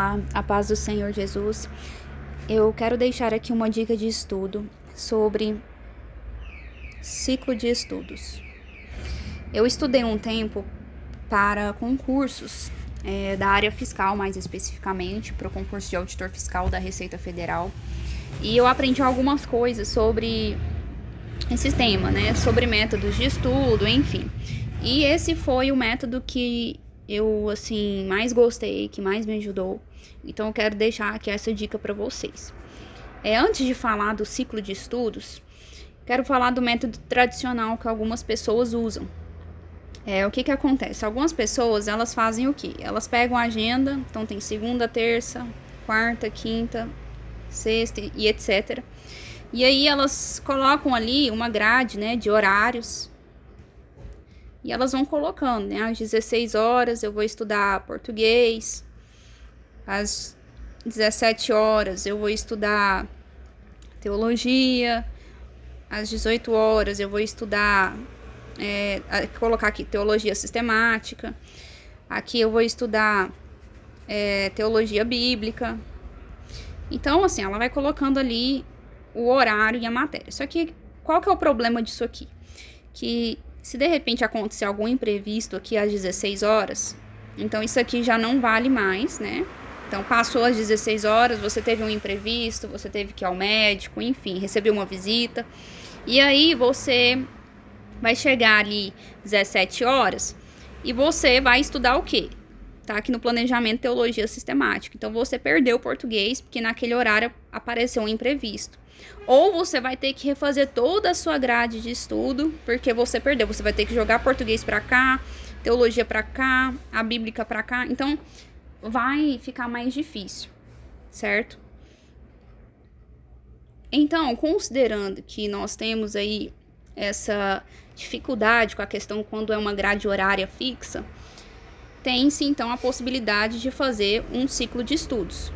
A paz do Senhor Jesus. Eu quero deixar aqui uma dica de estudo sobre ciclo de estudos. Eu estudei um tempo para concursos da área fiscal, mais especificamente, para o concurso de auditor fiscal da Receita Federal. E eu aprendi algumas coisas sobre esse tema, né? Sobre métodos de estudo, enfim. E esse foi o método que eu, mais gostei, que mais me ajudou. Então, eu quero deixar aqui essa dica para vocês. Antes de falar do ciclo de estudos, quero falar do método tradicional que algumas pessoas usam. O que acontece? Algumas pessoas, elas fazem o quê? Elas pegam a agenda, então tem segunda, terça, quarta, quinta, sexta e etc. E aí elas colocam ali uma grade, né, de horários. E elas vão colocando, né? Às 16 horas eu vou estudar português. Às 17 horas eu vou estudar teologia. Às 18 horas eu vou estudar, colocar aqui, teologia sistemática. Aqui eu vou estudar teologia bíblica. Então, assim, ela vai colocando ali o horário e a matéria. Só que, qual que é o problema disso aqui? Que se de repente acontecer algum imprevisto aqui às 16 horas, então isso aqui já não vale mais, né? Então, passou às 16 horas, você teve um imprevisto, você teve que ir ao médico, enfim, recebeu uma visita. E aí, você vai chegar ali 17 horas e você vai estudar o quê? Tá aqui no planejamento teologia sistemática. Então, você perdeu o português porque naquele horário apareceu um imprevisto. Ou você vai ter que refazer toda a sua grade de estudo porque você perdeu. Você vai ter que jogar português para cá, teologia para cá, a bíblica para cá. Então, vai ficar mais difícil, certo? Então, considerando que nós temos aí essa dificuldade com a questão quando é uma grade horária fixa, tem-se então a possibilidade de fazer um ciclo de estudos.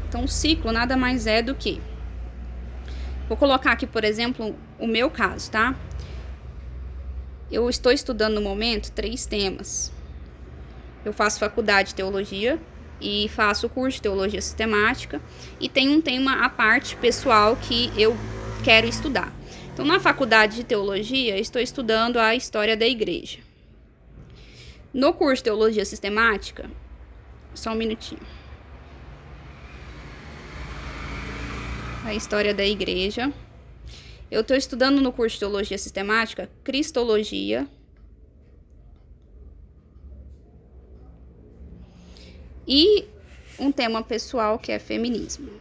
Então, o ciclo nada mais é do que... Vou colocar aqui, por exemplo, o meu caso, tá? Eu estou estudando no momento 3 temas. Eu faço faculdade de teologia e faço o curso de teologia sistemática e tem um tema à parte pessoal que eu quero estudar. Então, na faculdade de teologia, estou estudando a história da igreja. No curso de teologia sistemática, só um minutinho. A história da igreja. Eu estou estudando no curso de teologia sistemática, cristologia. E um tema pessoal que é feminismo.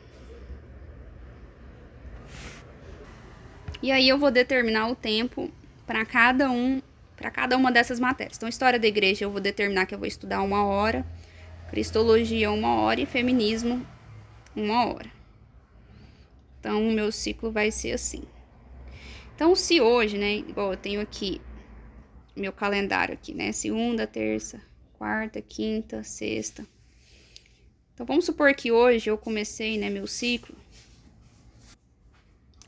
E aí eu vou determinar o tempo para cada uma dessas matérias. Então, história da igreja eu vou determinar que eu vou estudar 1 hora, cristologia 1 hora e feminismo 1 hora. Então, o meu ciclo vai ser assim. Então, se hoje, né, igual eu tenho aqui meu calendário aqui, né, segunda, terça, quarta, quinta, sexta. Então, vamos supor que hoje eu comecei, né, meu ciclo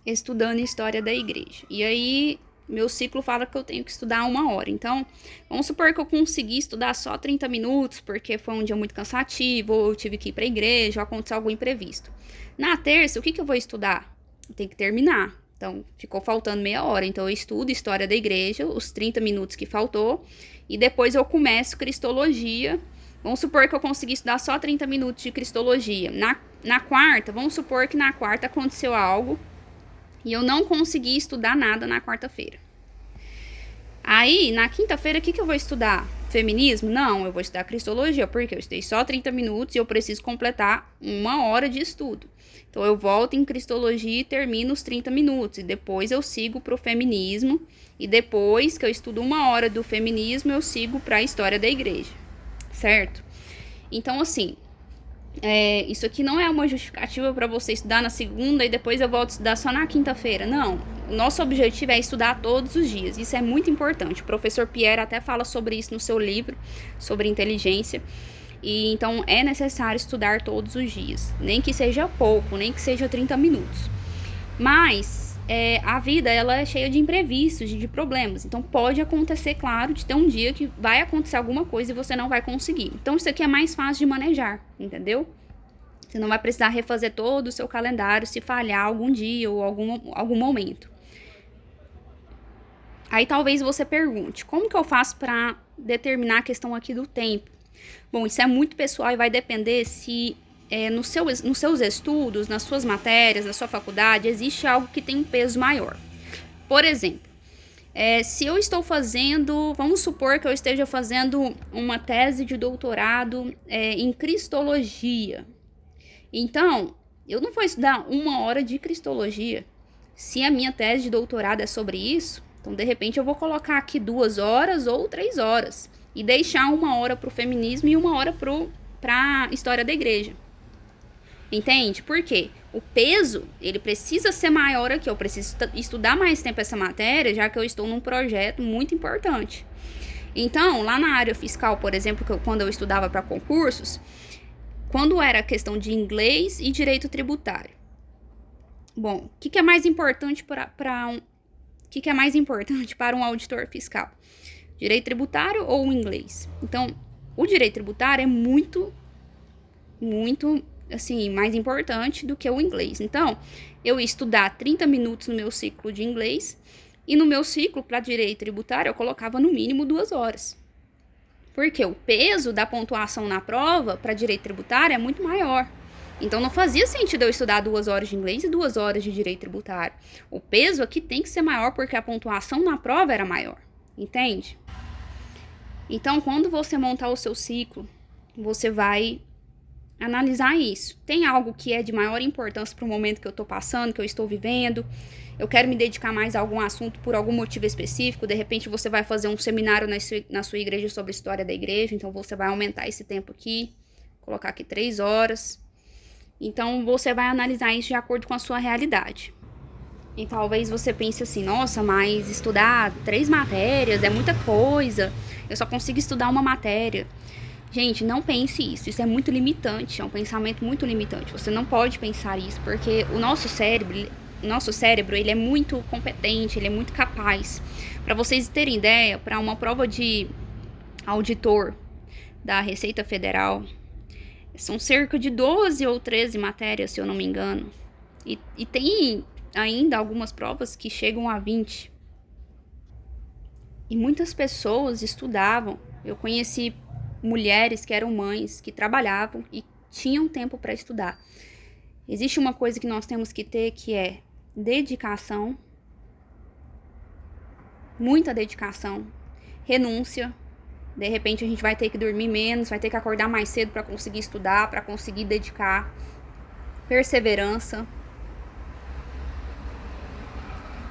estudando história da igreja. E aí, meu ciclo fala que eu tenho que estudar 1 hora. Então, vamos supor que eu consegui estudar só 30 minutos, porque foi um dia muito cansativo, ou eu tive que ir para a igreja, ou aconteceu algum imprevisto. Na terça, o que eu vou estudar? Eu tenho que terminar. Então, ficou faltando meia hora. Então, eu estudo história da igreja, os 30 minutos que faltou, e depois eu começo cristologia. Vamos supor que eu consegui estudar só 30 minutos de cristologia. Na quarta, vamos supor que na quarta aconteceu algo e eu não consegui estudar nada na quarta-feira. Aí, na quinta-feira, o que eu vou estudar? Feminismo? Não, eu vou estudar cristologia, porque eu estudei só 30 minutos e eu preciso completar 1 hora de estudo. Então, eu volto em cristologia e termino os 30 minutos. E depois eu sigo para o feminismo. E depois que eu estudo 1 hora do feminismo, eu sigo para a história da igreja. Certo? Então, assim, isso aqui não é uma justificativa para você estudar na segunda e depois eu volto a estudar só na quinta-feira. Não. O nosso objetivo é estudar todos os dias. Isso é muito importante. O professor Pierre até fala sobre isso no seu livro, sobre inteligência. E então é necessário estudar todos os dias. Nem que seja pouco, nem que seja 30 minutos. Mas a vida ela é cheia de imprevistos, de problemas. Então pode acontecer, claro, de ter um dia que vai acontecer alguma coisa e você não vai conseguir. Então isso aqui é mais fácil de manejar, entendeu? Você não vai precisar refazer todo o seu calendário se falhar algum dia ou algum momento. Aí talvez você pergunte, como que eu faço para determinar a questão aqui do tempo? Bom, isso é muito pessoal e vai depender se nos seus estudos, nas suas matérias, na sua faculdade, existe algo que tem um peso maior. Por exemplo, se eu estou fazendo, vamos supor que eu esteja fazendo uma tese de doutorado em Cristologia. Então, eu não vou estudar 1 hora de Cristologia. Se a minha tese de doutorado é sobre isso, então de repente eu vou colocar aqui 2 horas ou 3 horas. E deixar 1 hora para o feminismo e 1 hora para a história da igreja. Entende? Por quê? O peso, ele precisa ser maior aqui. Eu preciso estudar mais tempo essa matéria, já que eu estou num projeto muito importante. Então, lá na área fiscal, por exemplo, quando eu estudava para concursos, quando era questão de inglês e direito tributário. Bom, o que é mais importante para um auditor fiscal? Direito tributário ou o inglês? Então, o direito tributário é muito, assim, mais importante do que o inglês. Então, eu ia estudar 30 minutos no meu ciclo de inglês e no meu ciclo para direito tributário eu colocava no mínimo 2 horas. Porque o peso da pontuação na prova para direito tributário é muito maior. Então, não fazia sentido eu estudar 2 horas de inglês e 2 horas de direito tributário. O peso aqui tem que ser maior porque a pontuação na prova era maior. Entende? Então, quando você montar o seu ciclo, você vai analisar isso. Tem algo que é de maior importância para o momento que eu estou passando, que eu estou vivendo? Eu quero me dedicar mais a algum assunto por algum motivo específico. De repente, você vai fazer um seminário na sua igreja sobre a história da igreja. Então, você vai aumentar esse tempo aqui, colocar aqui 3 horas. Então, você vai analisar isso de acordo com a sua realidade. E talvez você pense assim, nossa, mas estudar 3 matérias é muita coisa, eu só consigo estudar uma matéria. Gente, não pense isso é muito limitante, é um pensamento muito limitante. Você não pode pensar isso, porque o nosso cérebro, ele é muito competente, ele é muito capaz. Para vocês terem ideia, para uma prova de auditor da Receita Federal, são cerca de 12 ou 13 matérias, se eu não me engano. E tem ainda algumas provas que chegam a 20. E muitas pessoas estudavam. Eu conheci mulheres que eram mães, que trabalhavam e tinham tempo para estudar. Existe uma coisa que nós temos que ter, que é dedicação, muita dedicação, renúncia. De repente a gente vai ter que dormir menos, vai ter que acordar mais cedo para conseguir estudar, para conseguir dedicar, perseverança.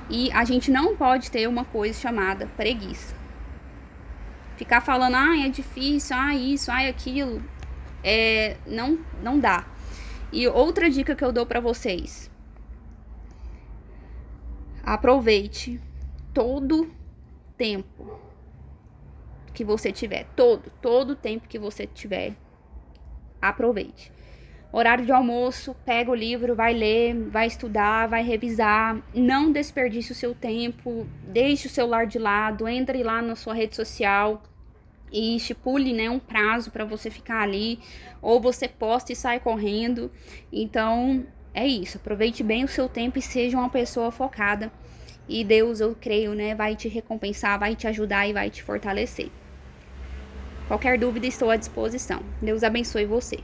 E a gente não pode ter uma coisa chamada preguiça. Ficar falando, é difícil, isso, aquilo, não dá. E outra dica que eu dou pra vocês: aproveite todo tempo que você tiver, todo tempo que você tiver, aproveite. Horário de almoço, pega o livro, vai ler, vai estudar, vai revisar. Não desperdice o seu tempo, deixe o celular de lado, entre lá na sua rede social e estipule, um prazo para você ficar ali, ou você posta e sai correndo. Então, é isso. Aproveite bem o seu tempo e seja uma pessoa focada. E Deus, eu creio, vai te recompensar, vai te ajudar e vai te fortalecer. Qualquer dúvida, estou à disposição. Deus abençoe você.